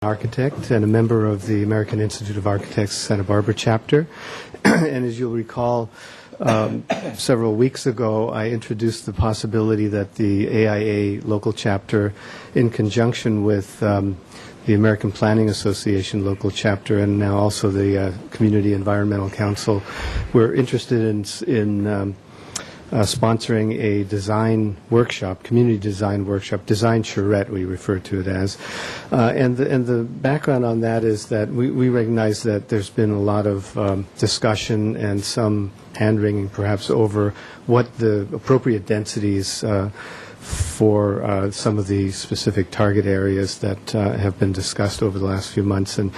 Architect and a member of the American Institute of Architects Santa Barbara chapter. And as you'll recall, several weeks ago, I introduced the possibility that the AIA local chapter, in conjunction with the American Planning Association local chapter and now also the Community Environmental Council, were interested in sponsoring a design workshop, community design workshop, design charrette we refer to it as. And the background on that is that we recognize that there's been a lot of discussion and some hand-wringing perhaps over what the appropriate densities for some of the specific target areas that have been discussed over the last few months and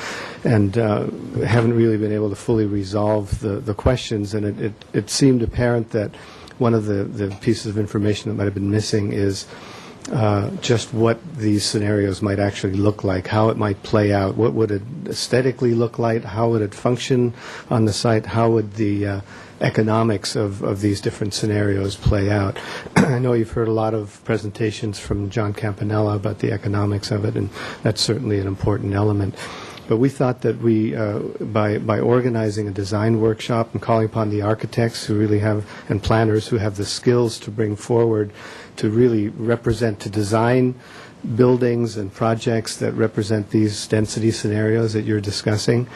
haven't really been able to fully resolve the questions. And it seemed apparent that one of the pieces of information that might have been missing is just what these scenarios might actually look like, how it might play out, what would it aesthetically look like, how would it function on the site, how would the economics of these different scenarios play out. I know you've heard a lot of presentations from John Campanella about the economics of it, and that's certainly an important element. But we thought that we, by organizing a design workshop and calling upon the architects who really have, and planners who have the skills to bring forward to really represent, to design buildings and projects that represent these density scenarios that you're discussing,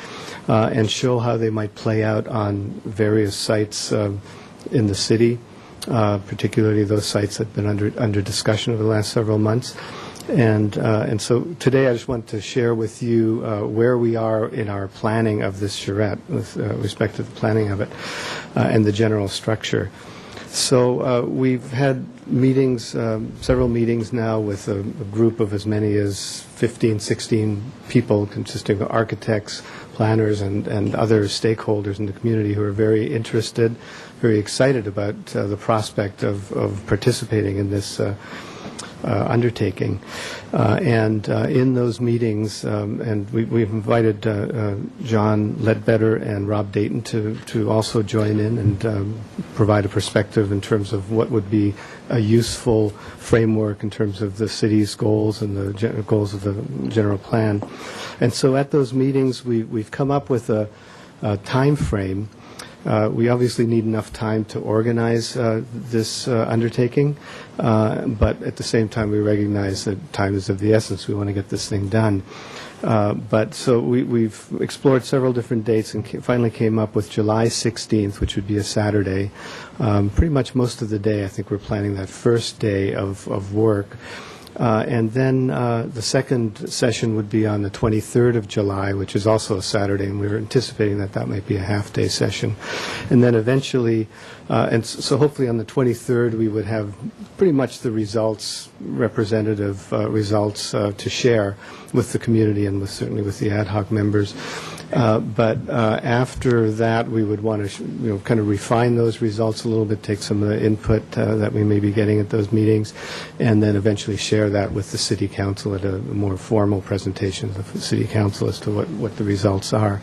and show how they might play out on various sites in the city, particularly those sites that have been under discussion over the last several months. And so today I just want to share with you where we are in our planning of this charrette with respect to the planning of it and the general structure. So we've had meetings, several meetings now with a group of as many as 15, 16 people consisting of architects, planners, and other stakeholders in the community who are very interested, very excited about the prospect of participating in this undertaking. And in those meetings, and we've invited John Ledbetter and Rob Dayton to also join in and provide a perspective in terms of what would be a useful framework in terms of the city's goals and the goals of the general plan. And so at those meetings, we've come up with a time frame. We obviously need enough time to organize this undertaking, but at the same time we recognize that time is of the essence. We want to get this thing done. But so we've explored several different dates and finally came up with July 16th, which would be a Saturday. Pretty much most of the day, I think we're planning that first day of work. And then the second session would be on the 23rd of July, which is also a Saturday, and we were anticipating that that might be a half-day session. And then eventually, and so hopefully on the 23rd, we would have pretty much the results, representative results to share with the community and certainly with the ad hoc members. But after that, we would want to, kind of refine those results a little bit, take some of the input that we may be getting at those meetings, and then eventually share that with the City Council at a more formal presentation of the City Council as to what the results are.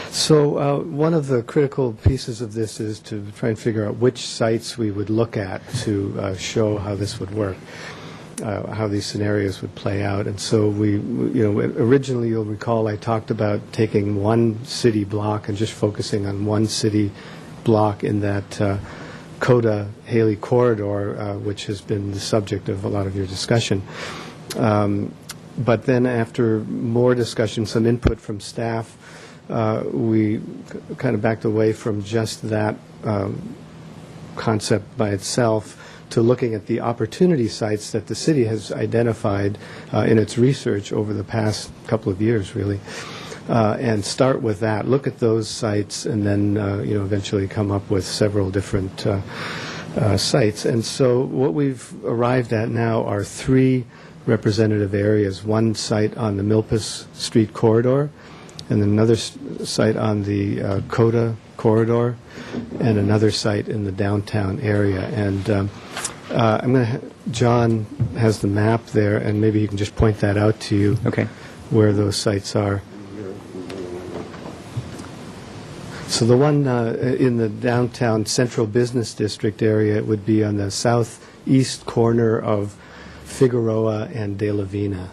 So one of the critical pieces of this is to try and figure out which sites we would look at to show how this would work. How these scenarios would play out. And so we, originally you'll recall I talked about taking one city block and just focusing on one city block in that Coda-Haley corridor, which has been the subject of a lot of your discussion. But then after more discussion, some input from staff, we kind of backed away from just that concept by itself to looking at the opportunity sites that the city has identified in its research over the past couple of years, really, and start with that. Look at those sites, and then eventually come up with several different sites. And so what we've arrived at now are three representative areas: one site on the Milpas Street corridor, and another site on the Coda corridor, and another site in the downtown area. And John has the map there, and maybe you can just point that out to you. Okay. Where those sites are. So the one in the downtown central business district area would be on the southeast corner of Figueroa and De La Vina,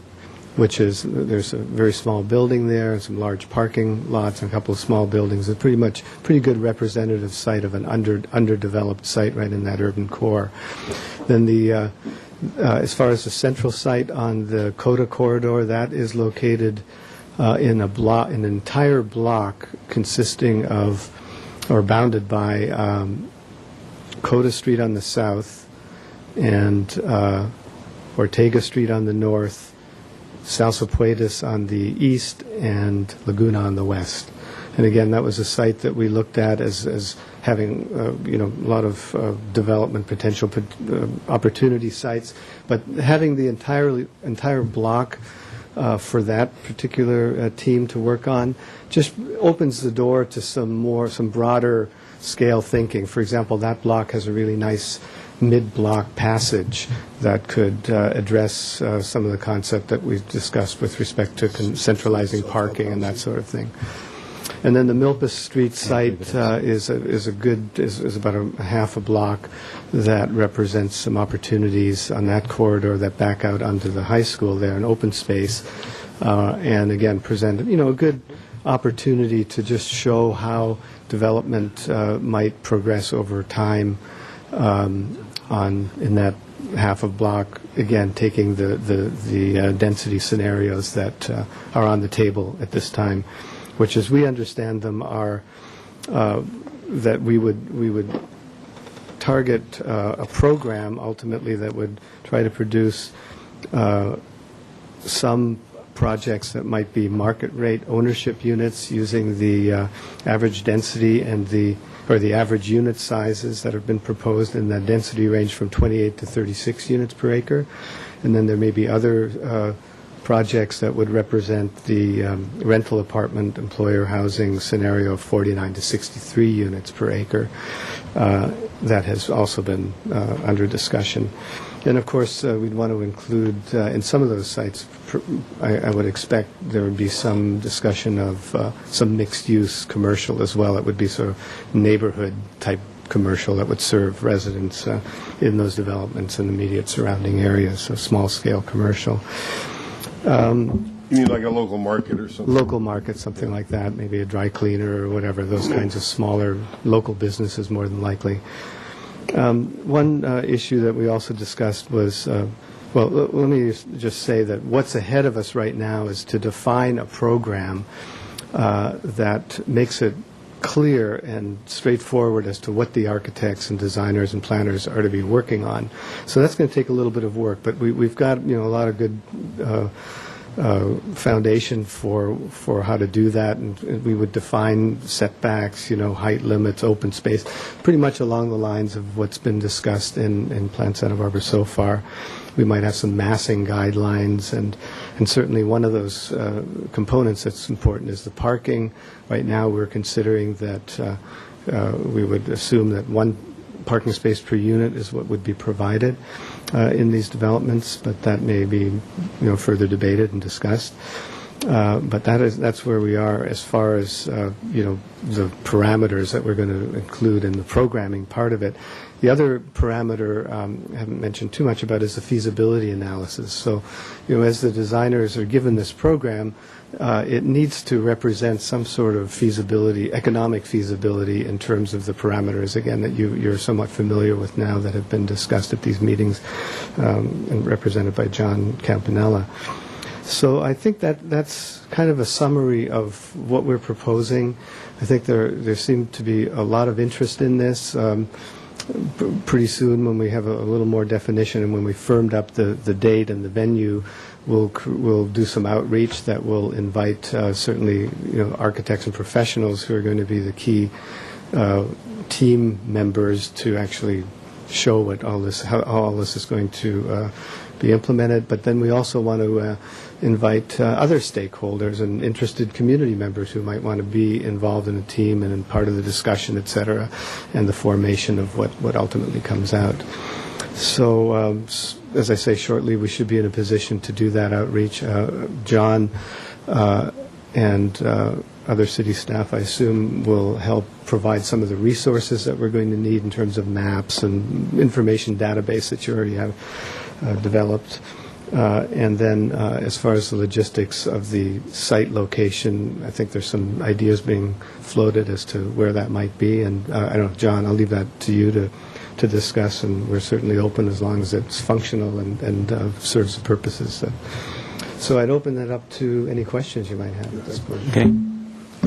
which is, there's a very small building there, and some large parking lots, and a couple of small buildings. It's pretty good representative site of an underdeveloped site right in that urban core. Then as far as the central site on the Coda corridor, that is located in an entire block consisting of, or bounded by, Coda Street on the south and Ortega Street on the north, Salsopuedes on the east, and Laguna on the west. And again, that was a site that we looked at as having a lot of development potential opportunity sites, but having the entire block for that particular team to work on just opens the door to some broader scale thinking. For example, that block has a really nice mid-block passage that could address some of the concept that we've discussed with respect to centralizing parking and that sort of thing. And then the Milpas Street site is about a half a block that represents some opportunities on that corridor that back out onto the high school there, an open space, and again present a good opportunity to just show how development might progress over time in that half a block, again taking the density scenarios that are on the table at this time, which as we understand them are that we would target a program ultimately that would try to produce some projects that might be market rate ownership units using the average density and the average unit sizes that have been proposed in that density range from 28 to 36 units per acre. And then there may be other projects that would represent the rental apartment employer housing scenario of 49 to 63 units per acre. That has also been under discussion. And of course, we'd want to include in some of those sites, I would expect there would be some discussion of some mixed-use commercial as well. It would be sort of neighborhood-type commercial that would serve residents in those developments and immediate surrounding areas, so small-scale commercial. You mean like a local market or something? Local market, something like that, maybe a dry cleaner or whatever, those kinds of smaller local businesses more than likely. One issue that we also discussed was, let me just say that what's ahead of us right now is to define a program that makes it clear and straightforward as to what the architects and designers and planners are to be working on. So that's going to take a little bit of work, but we've got a lot of good foundation for how to do that, and we would define setbacks, height limits, open space, pretty much along the lines of what's been discussed in Plan Santa Barbara so far. We might have some massing guidelines, and certainly one of those components that's important is the parking. Right now we're considering that we would assume that one parking space per unit is what would be provided in these developments, but that may be further debated and discussed. But that's where we are as far as the parameters that we're going to include in the programming part of it. The other parameter I haven't mentioned too much about is the feasibility analysis. So, as the designers are given this program, it needs to represent some sort of feasibility, economic feasibility in terms of the parameters, again, that you're somewhat familiar with now that have been discussed at these meetings and represented by John Campanella. So I think that's kind of a summary of what we're proposing. I think there seemed to be a lot of interest in this. Pretty soon, when we have a little more definition and when we firmed up the date and the venue, we'll do some outreach that will invite certainly architects and professionals who are going to be the key team members to actually show how all this is going to be implemented. But then we also want to invite other stakeholders and interested community members who might want to be involved in a team and in part of the discussion, et cetera, and the formation of what ultimately comes out. So, as I say, shortly we should be in a position to do that outreach. John and other city staff, I assume, will help provide some of the resources that we're going to need in terms of maps and information database that you already have developed. And then as far as the logistics of the site location, I think there's some ideas being floated as to where that might be. And I don't know, John, I'll leave that to you to discuss, and we're certainly open as long as it's functional and serves the purposes. So I'd open it up to any questions you might have at this point. Okay.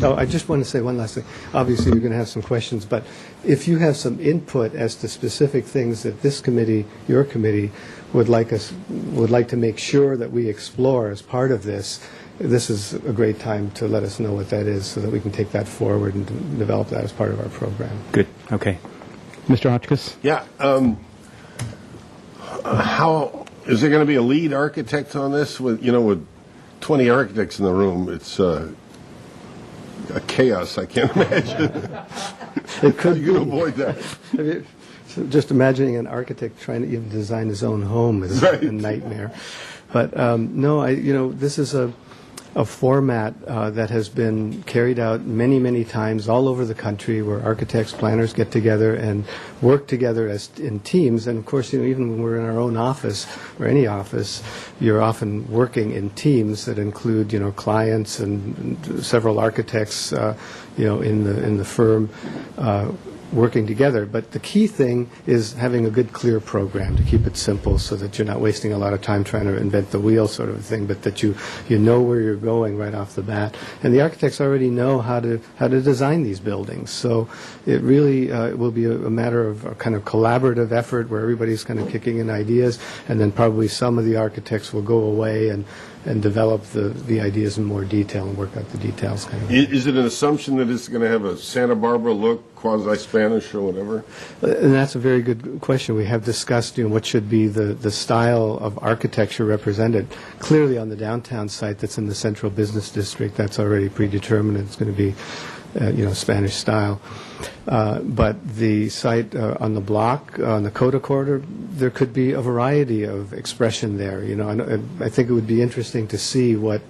Oh, I just want to say one last thing. Obviously, you're going to have some questions, but if you have some input as to specific things that this committee, your committee, would like to make sure that we explore as part of this, this is a great time to let us know what that is so that we can take that forward and develop that as part of our program. Good. Okay. Mr. Hotchkiss? Yeah. How is there going to be a lead architect on this? With 20 architects in the room, it's a chaos. I can't imagine. It could you can avoid that. So just imagining an architect trying to even design his own home is right. a nightmare. But no, this is a format that has been carried out many, many times all over the country, where architects, planners get together and work together as in teams. And of course, even when we're in our own office or any office, you're often working in teams that include, clients and several architects, in the firm. Working together. But the key thing is having a good, clear program to keep it simple so that you're not wasting a lot of time trying to invent the wheel sort of thing, but that you know where you're going right off the bat. And the architects already know how to design these buildings. So it really will be a matter of a kind of collaborative effort where everybody's kind of kicking in ideas, and then probably some of the architects will go away and develop the ideas in more detail and work out the details. Is it an assumption that it's going to have a Santa Barbara look, quasi-Spanish or whatever? And that's a very good question. We have discussed, what should be the style of architecture represented. Clearly on the downtown site that's in the central business district, that's already predetermined. It's going to be, Spanish style. But the site on the block, on the Coda corridor, there could be a variety of expression there. I think it would be interesting to see what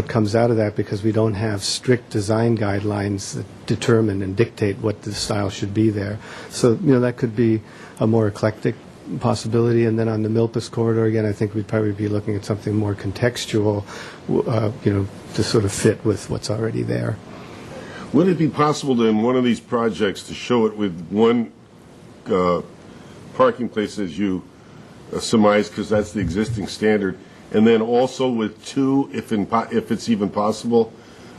comes out of that, because we don't have strict design guidelines that determine and dictate what the style should be there. So, that could be a more eclectic possibility. And then on the Milpas corridor, again, I think we'd probably be looking at something more contextual, to sort of fit with what's already there. Would it be possible to, in one of these projects, to show it with one parking place, as you surmise, because that's the existing standard, and then also with two, if it's even possible?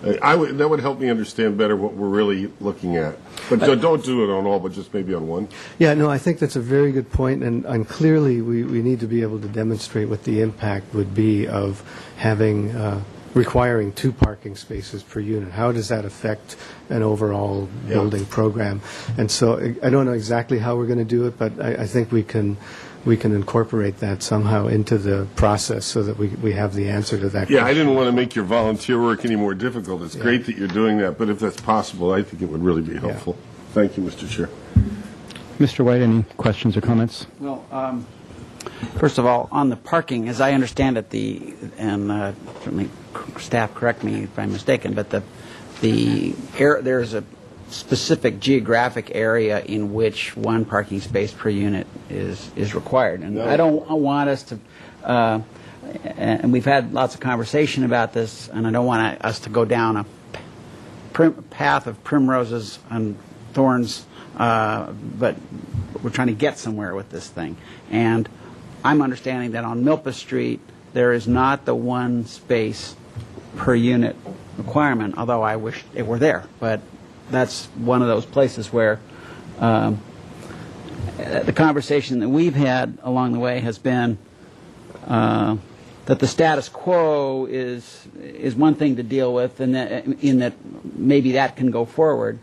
That would help me understand better what we're really looking at. But don't do it on all, but just maybe on one. Yeah, no, I think that's a very good point, and clearly we need to be able to demonstrate what the impact would be of having requiring 2 parking spaces per unit. How does that affect an overall building program? And so I don't know exactly how we're going to do it, but I think we can incorporate that somehow into the process so that we have the answer to that question. Yeah, I didn't want to make your volunteer work any more difficult. It's great that you're doing that, but if that's possible, I think it would really be helpful. Yeah. Thank you, Mr. Chair. Mr. White, any questions or comments? Well, first of all, on the parking, as I understand it, certainly staff correct me if I'm mistaken, but there's a specific geographic area in which 1 parking space per unit is required. And I don't want us to, and we've had lots of conversation about this, and I don't want us to go down a path of primroses and thorns, but we're trying to get somewhere with this thing. And I'm understanding that on Milpas Street, there is not the 1 space per unit requirement, although I wish it were there. But that's one of those places where the conversation that we've had along the way has been that the status quo is one thing to deal with, and in that maybe that can go forward,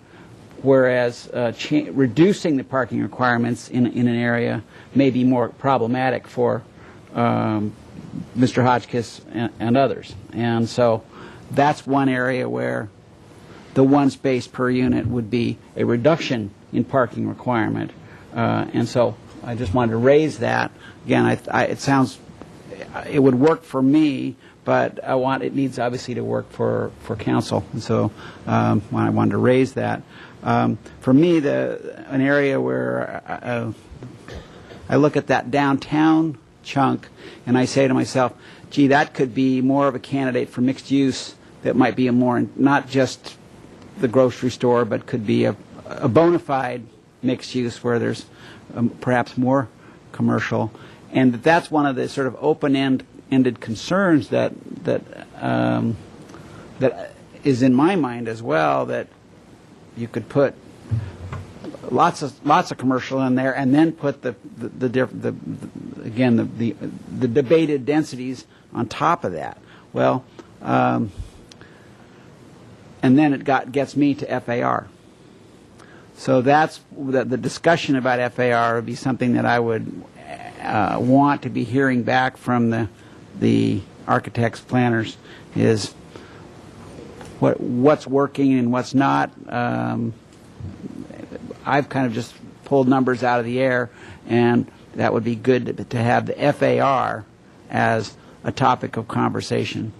whereas reducing the parking requirements in an area may be more problematic for Mr. Hotchkiss and others. And so that's one area where the 1 space per unit would be a reduction in parking requirement. And so I just wanted to raise that. Again, it would work for me, but it needs obviously to work for council. And so I wanted to raise that. For me, an area where I look at that downtown chunk, and I say to myself, gee, that could be more of a candidate for mixed use. That might be a more, not just the grocery store, but could be a bona fide mixed use where there's perhaps more commercial, and that's one of the sort of open-ended concerns that is in my mind as well, that you could put lots of commercial in there, and then put the debated densities on top of that. Well, and then it gets me to FAR. So that's the discussion about FAR would be something that I would want to be hearing back from the architects, planners, is what's working and what's not. I've kind of just pulled numbers out of the air, and that would be good to have the FAR as a topic of conversation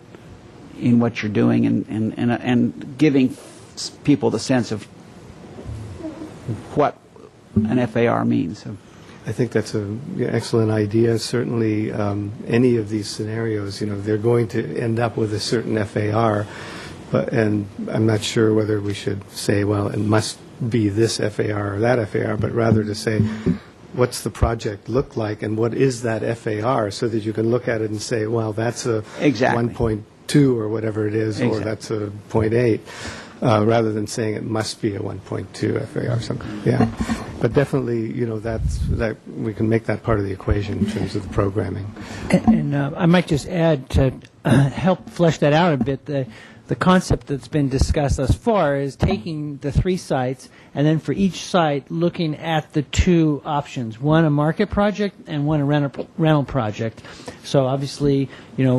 in what you're doing, and giving people the sense of what an FAR means. I think that's an excellent idea. Certainly, any of these scenarios, they're going to end up with a certain FAR, and I'm not sure whether we should say, well, it must be this FAR or that FAR, but rather to say, what's the project look like, and what is that FAR, so that you can look at it and say, well, that's a Exactly. 1.2 or whatever it is, Exactly. or that's a 0.8. Rather than saying it must be a 1.2 FAR or something. Yeah. But definitely, that we can make that part of the equation in terms of the programming. And I might just add to help flesh that out a bit, the concept that's been discussed thus far is taking the 3 sites and then for each site looking at the 2 options, one a market project and one a rental project. So obviously,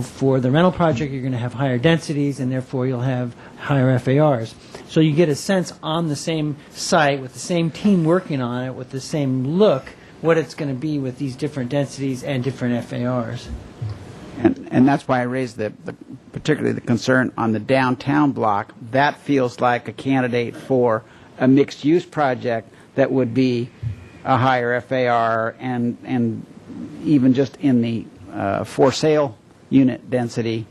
for the rental project you're going to have higher densities and therefore you'll have higher FARs. So you get a sense on the same site with the same team working on it with the same look what it's going to be with these different densities and different FARs. And that's why I raised particularly the concern on the downtown block. That feels like a candidate for a mixed-use project that would be a higher FAR, and even just in the for sale unit density,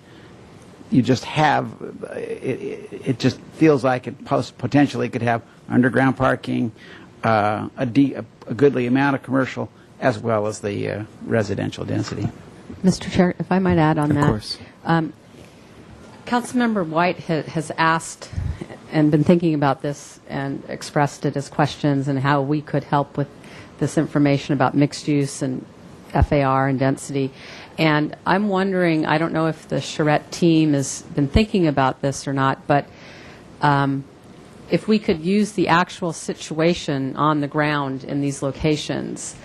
you just have it just feels like it potentially could have underground parking, a goodly amount of commercial, as well as the residential density. Mr. Chair, if I might add on that. Of course. Councilmember White has asked and been thinking about this and expressed it as questions and how we could help with this information about mixed use and FAR and density. And I'm wondering, I don't know if the Charette team has been thinking about this or not, but if we could use the actual situation on the ground in these locations,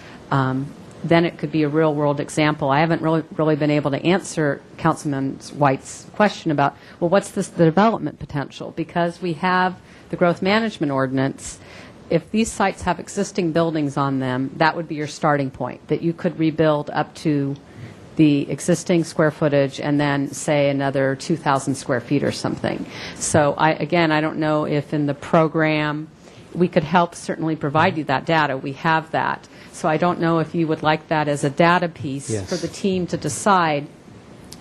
then it could be a real-world example. I haven't really been able to answer Councilman White's question about, well, what's the development potential? Because we have the growth management ordinance. If these sites have existing buildings on them, that would be your starting point, that you could rebuild up to the existing square footage and then, say, another 2,000 square feet or something. So, I don't know if in the program we could help certainly provide you that data. We have that. So I don't know if you would like that as a data piece Yes. for the team to decide,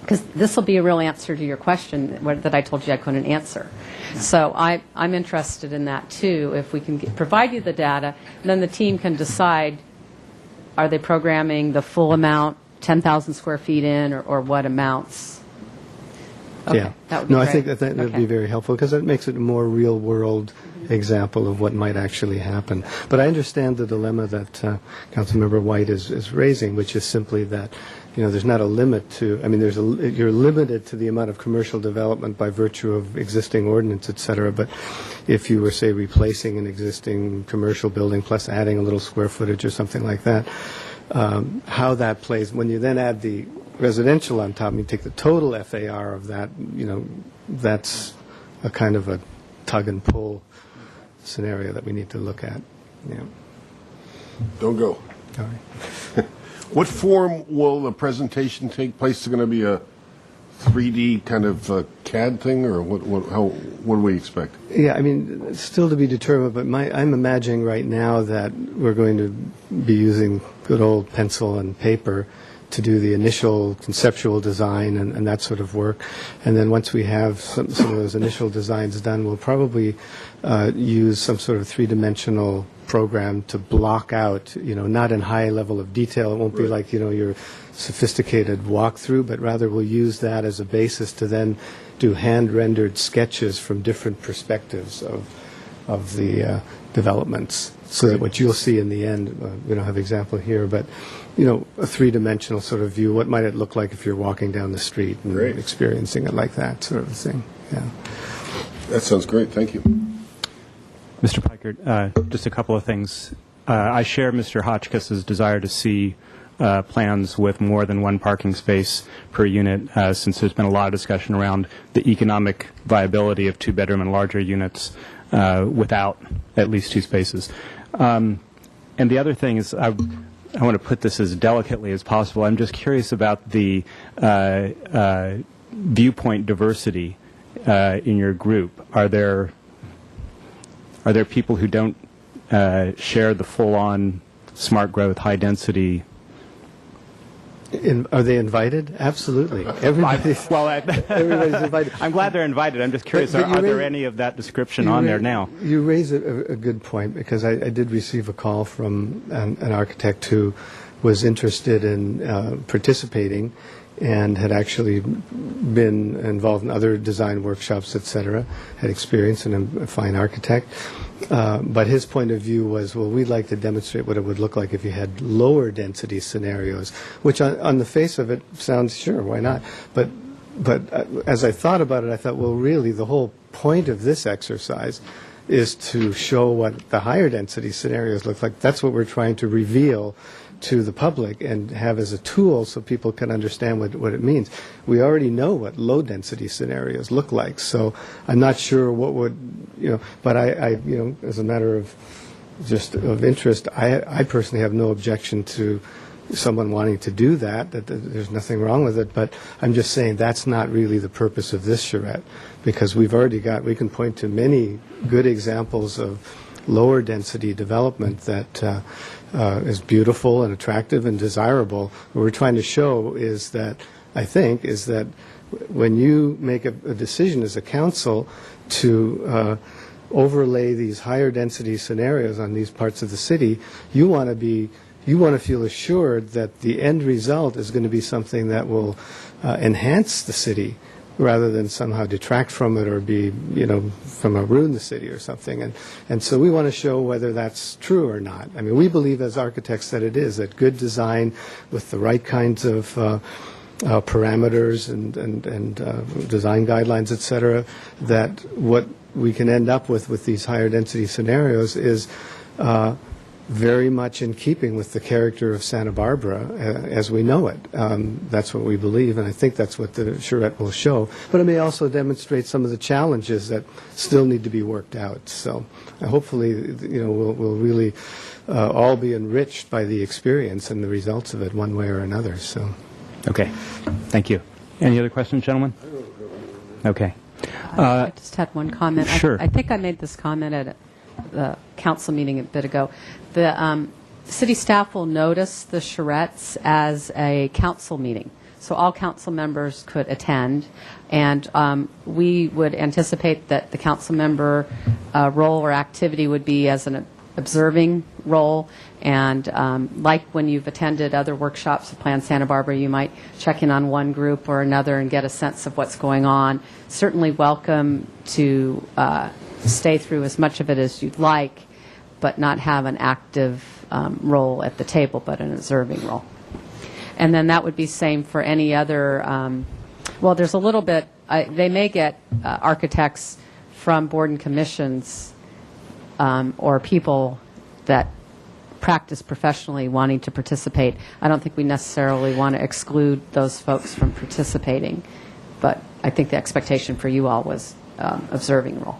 because this will be a real answer to your question that I told you I couldn't answer. So I'm interested in that too. If we can provide you the data, then the team can decide, are they programming the full amount, 10,000 square feet in, or what amounts? Okay, Yeah. that would be No, I great. think that would Okay. be very helpful, because it makes it a more real-world example of what might actually happen. But I understand the dilemma that Councilmember White is raising, which is simply that, there's not a limit to, you're limited to the amount of commercial development by virtue of existing ordinance, et cetera. But if you were, say, replacing an existing commercial building plus adding a little square footage or something like that, how that plays, when you then add the residential on top, and you take the total FAR of that, that's a kind of a tug and pull scenario that we need to look at. Yeah. Don't go. All right. What form will the presentation take place? Is it going to be a 3D kind of CAD thing, or what do we expect? Yeah, it's still to be determined, but I'm imagining right now that we're going to be using good old pencil and paper to do the initial conceptual design and that sort of work. And then once we have some of those initial designs done, we'll probably use some sort of three-dimensional program to block out, not in high level of detail. It won't be like, your sophisticated walkthrough, but rather we'll use that as a basis to then do hand-rendered sketches from different perspectives of the developments, so that what you'll see in the end, we don't have an example here, but a three-dimensional sort of view. What might it look like if you're walking down the street and experiencing it like that sort of thing? Yeah. That sounds great. Thank you. Mr. Pikert, just a couple of things. I share Mr. Hotchkiss's desire to see plans with more than one parking space per unit, since there's been a lot of discussion around the economic viability of two-bedroom and larger units without at least two spaces. And the other thing is, I want to put this as delicately as possible. I'm just curious about the viewpoint diversity in your group. Are there people who don't share the full-on smart growth, high density? Are they invited? Absolutely. Everybody's invited. I'm glad they're invited. I'm just curious, But are there any of that description on there now? You raise a good point, because I did receive a call from an architect who was interested in participating and had actually been involved in other design workshops, et cetera, had experience and a fine architect. But his point of view was, well, we'd like to demonstrate what it would look like if you had lower density scenarios, which on the face of it sounds, sure, why not? But as I thought about it, I thought, well, really, the whole point of this exercise is to show what the higher density scenarios look like. That's what we're trying to reveal to the public and have as a tool so people can understand what it means. We already know what low density scenarios look like, so I'm not sure what would, but I as a matter of just of interest, I personally have no objection to someone wanting to do that there's nothing wrong with it, but I'm just saying that's not really the purpose of this charrette, because we can point to many good examples of lower density development that is beautiful and attractive and desirable. What we're trying to show is that when you make a decision as a council to overlay these higher density scenarios on these parts of the city, you want to feel assured that the end result is going to be something that will enhance the city, rather than somehow detract from it or be, ruin the city or something. And so we want to show whether that's true or not. I mean, we believe as architects that it is, that good design with the right kinds of parameters and design guidelines, et cetera, that what we can end up with these higher density scenarios is very much in keeping with the character of Santa Barbara as we know it. That's what we believe, and I think that's what the charrette will show. But it may also demonstrate some of the challenges that still need to be worked out. So hopefully, we'll really all be enriched by the experience and the results of it one way or another. So, Okay. Thank you. Any other questions, gentlemen? Okay. I just had one comment. Sure. I think I made this comment at the council meeting a bit ago. The city staff will notice the charrettes as a council meeting, so all council members could attend, and we would anticipate that the council member role or activity would be as an observing role, and like when you've attended other workshops of Plan Santa Barbara, you might check in on one group or another and get a sense of what's going on. Certainly welcome to stay through as much of it as you'd like, but not have an active role at the table, but an observing role. And then that would be same for any other, well, there's a little bit, they may get architects from board and commissions or people that practice professionally wanting to participate. I don't think we necessarily want to exclude those folks from participating, but I think the expectation for you all was observing role.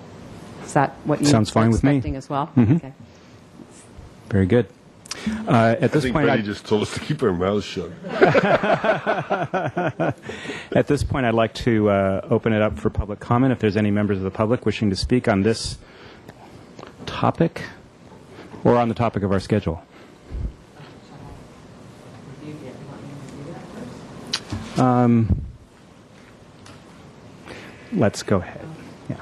Is that what you Sounds fine with me. expecting as well? Mhm. Okay. Very good. At this point, Betty just told us to keep our mouths shut. At this point, I'd like to open it up for public comment. If there's any members of the public wishing to speak on this topic or on the topic of our schedule. Let's go ahead. Yeah.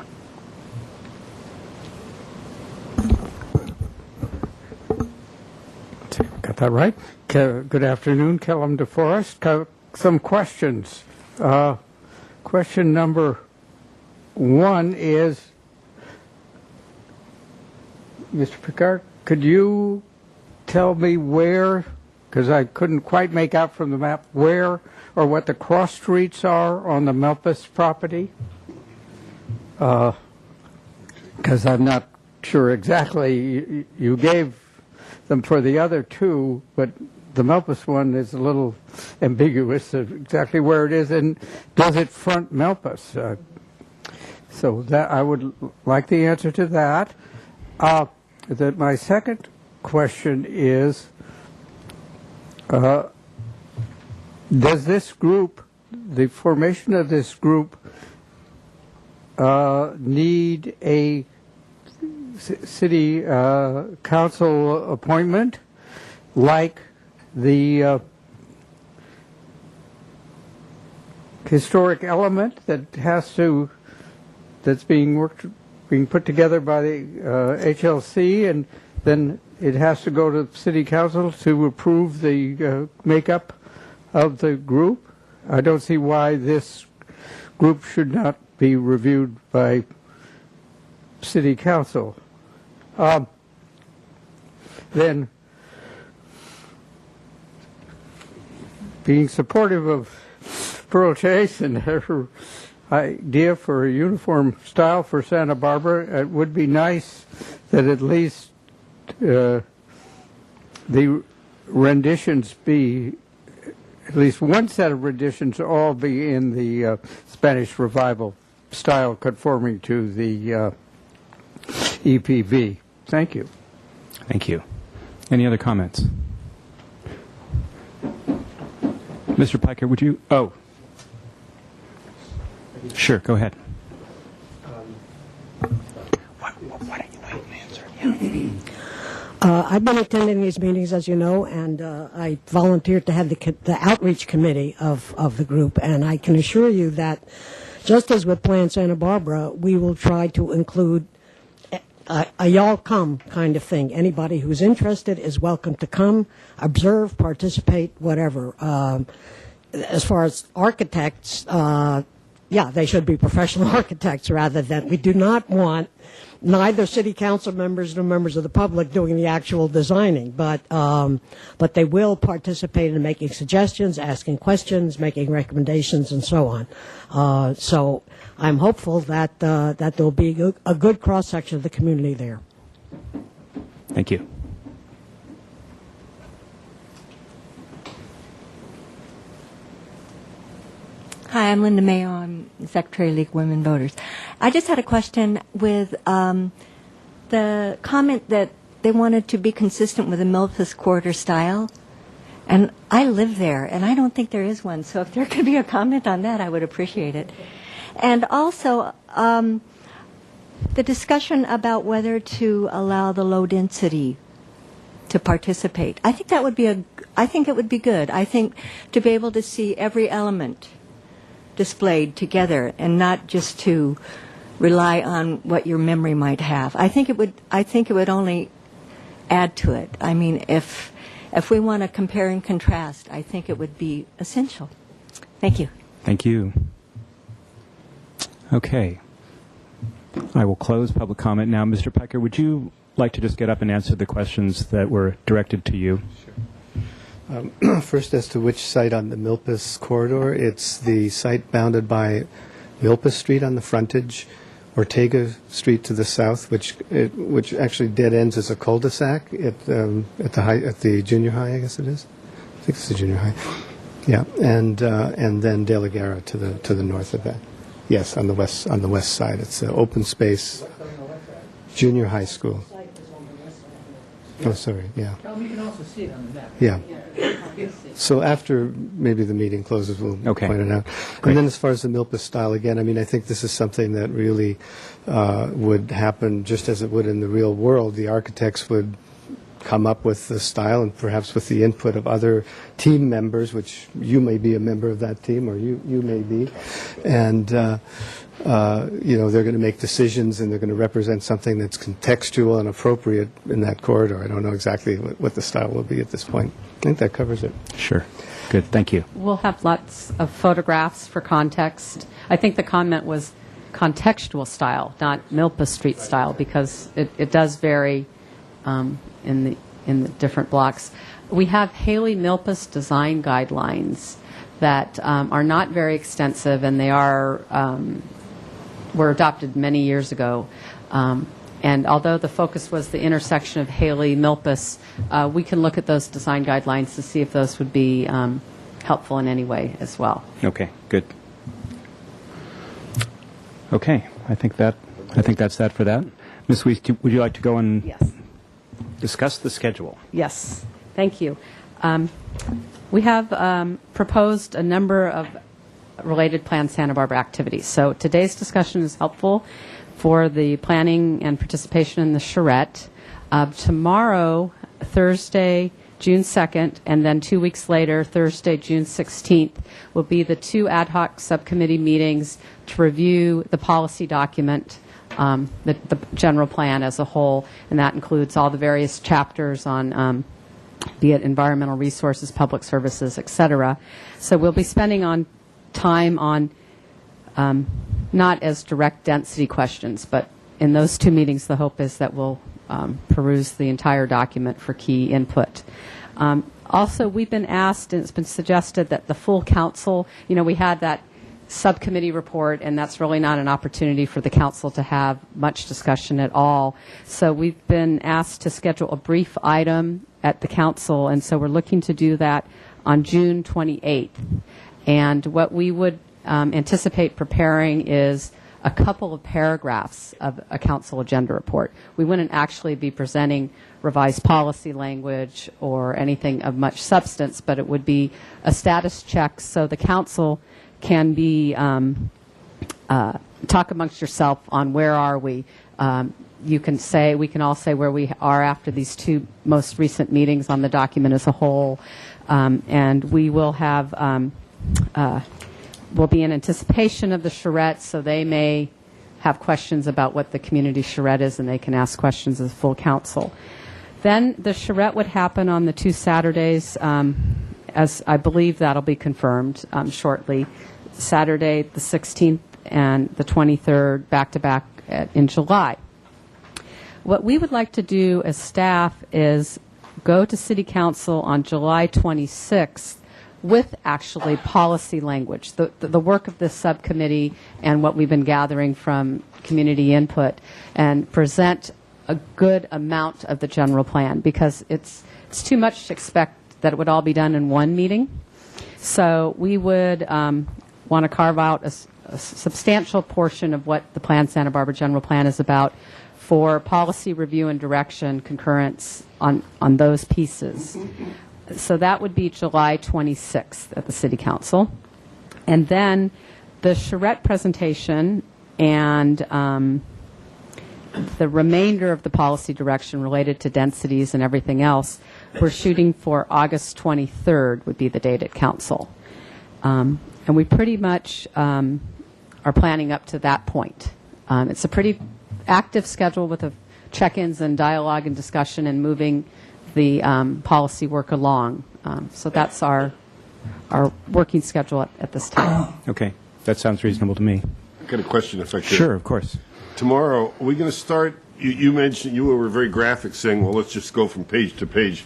Got that right? Good afternoon, Kellum DeForest. Some questions. Question number one is, Mr. Picard, could you tell me where, because I couldn't quite make out from the map, where or what the cross streets are on the Melpis property? Because I'm not sure exactly. You gave them for the other two, but the Melpis one is a little ambiguous of exactly where it is, and does it front Melpis? So that I would like the answer to that. My second question is, does this group, the formation of this group, need a city council appointment like the historic element that's being put together by the HLC, and then it has to go to city council to approve the makeup of the group? I don't see why this group should not be reviewed by city council. Then, being supportive of Pearl Chase and her idea for a uniform style for Santa Barbara, it would be nice that at least the renditions be, at least one set of renditions all be in the Spanish Revival style conforming to the EPV. Thank you. Thank you. Any other comments? Mr. Piker, would you? Oh. Sure, go ahead. Why don't you wait and answer? Yeah. I've been attending these meetings, as you know, and I volunteered to head the outreach committee of the group, and I can assure you that just as with Plan Santa Barbara, we will try to include a y'all come kind of thing. Anybody who's interested is welcome to come, observe, participate, whatever. As far as architects, yeah, they should be professional architects rather than, we do not want neither city council members nor members of the public doing the actual designing, but they will participate in making suggestions, asking questions, making recommendations, and so on. So I'm hopeful that that there'll be a good cross section of the community there. Thank you. Hi, I'm Linda Mayo. I'm Secretary of League of Women Voters. I just had a question with the comment that they wanted to be consistent with the Memphis Quarter style. And I live there, and I don't think there is one. So if there could be a comment on that, I would appreciate it. And also, the discussion about whether to allow the low density to participate. I think that would be I think it would be good. I think to be able to see every element displayed together and not just to rely on what your memory might have. I think it would only add to it. I mean, if we want to compare and contrast, I think it would be essential. Thank you. Thank you. Okay. I will close public comment now. Mr. Piker, would you like to just get up and answer the questions that were directed to you? Sure. First, as to which site on the Milpas corridor, it's the site bounded by Milpas Street on the frontage, Ortega Street to the south, which actually dead ends as a cul-de-sac at the junior high, I guess it is. I think it's the junior high. Yeah, and then De La Guerra to the north of that. Yes, on the west side. It's an open space junior high school. Oh, sorry. Yeah. You can also see it on the map. Yeah. So after maybe the meeting closes, we'll point it out. Great. And then as far as the Milpas style, again, I mean, I think this is something that really would happen just as it would in the real world. The architects would come up with the style and perhaps with the input of other team members, which you may be a member of that team or you may be. And, they're going to make decisions and they're going to represent something that's contextual and appropriate in that corridor. I don't know exactly what the style will be at this point. I think that covers it. Sure. Good. Thank you. We'll have lots of photographs for context. I think the comment was contextual style, not Milpas Street style, because it does vary in the different blocks. We have Haley Milpas design guidelines that are not very extensive, and they were adopted many years ago. And although the focus was the intersection of Haley Milpas, we can look at those design guidelines to see if those would be helpful in any way as well. Okay. Good. Okay. I think that's that for that. Ms. Weiss, would you like to go and Yes. discuss the schedule? Yes. Thank you. We have proposed a number of related Plan Santa Barbara activities. So today's discussion is helpful for the planning and participation in the charrette. Tomorrow, Thursday, June 2nd, and then 2 weeks later, Thursday, June 16th, will be the two ad hoc subcommittee meetings to review the policy document, the general plan as a whole, and that includes all the various chapters on be it environmental resources, public services, et cetera. So we'll be spending time on not as direct density questions, but in those two meetings, the hope is that we'll peruse the entire document for key input. Also, we've been asked, and it's been suggested that the full council, we had that subcommittee report, and that's really not an opportunity for the council to have much discussion at all. So we've been asked to schedule a brief item at the council, and so we're looking to do that on June 28th. And what we would anticipate preparing is a couple of paragraphs of a council agenda report. We wouldn't actually be presenting revised policy language or anything of much substance, but it would be a status check so the council can be talk amongst yourself on where are we. We can all say where we are after these two most recent meetings on the document as a whole, and we will have will be in anticipation of the charrette, so they may have questions about what the community charrette is, and they can ask questions as full council. Then the charrette would happen on the two Saturdays, as I believe that'll be confirmed shortly. Saturday the 16th and the 23rd back-to-back in July. What we would like to do as staff is go to City Council on July 26th with actually policy language, the work of this subcommittee and what we've been gathering from community input, and present a good amount of the general plan, because it's too much to expect that it would all be done in one meeting. So we would want to carve out a substantial portion of what the Plan Santa Barbara General Plan is about for policy review and direction concurrence on those pieces. So that would be July 26th at the City Council. And then the charrette presentation and the remainder of the policy direction related to densities and everything else, we're shooting for August 23rd would be the date at Council. And we pretty much are planning up to that point. It's a pretty active schedule with check-ins and dialogue and discussion and moving the policy work along. So that's our working schedule at this time. Okay. That sounds reasonable to me. I've got a question, if I could. Sure, of course. Tomorrow, are we going to start, you mentioned, you were very graphic, saying, well, let's just go from page to page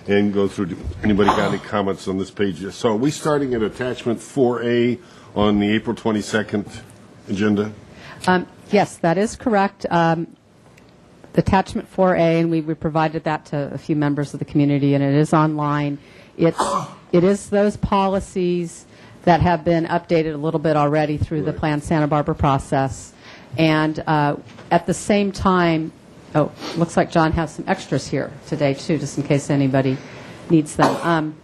and go through. Anybody got any comments on this page? So are we starting at attachment 4A on the April 22nd agenda? Yes, that is correct. Attachment 4A, and we provided that to a few members of the community, and it is online. It is those policies that have been updated a little bit already through the Plan Santa Barbara process. And at the same time, looks like John has some extras here today, too, just in case anybody needs them.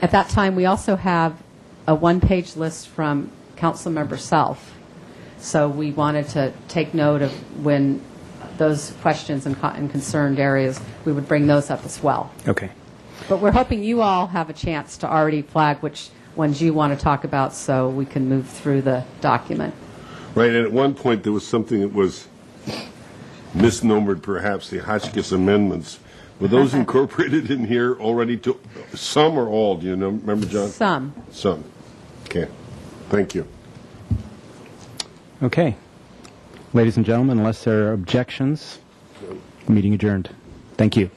At that time, we also have a one-page list from Councilmember Self. So we wanted to take note of when those questions and concerned areas, we would bring those up as well. Okay. But we're hoping you all have a chance to already flag which ones you want to talk about so we can move through the document. Right, and at one point, there was something that was misnomered, perhaps, the Hotchkiss amendments. Were those incorporated in here already, to some or all? Do you know? Remember, John? Some. Some. Okay. Thank you. Okay. Ladies and gentlemen, unless there are objections, meeting adjourned. Thank you.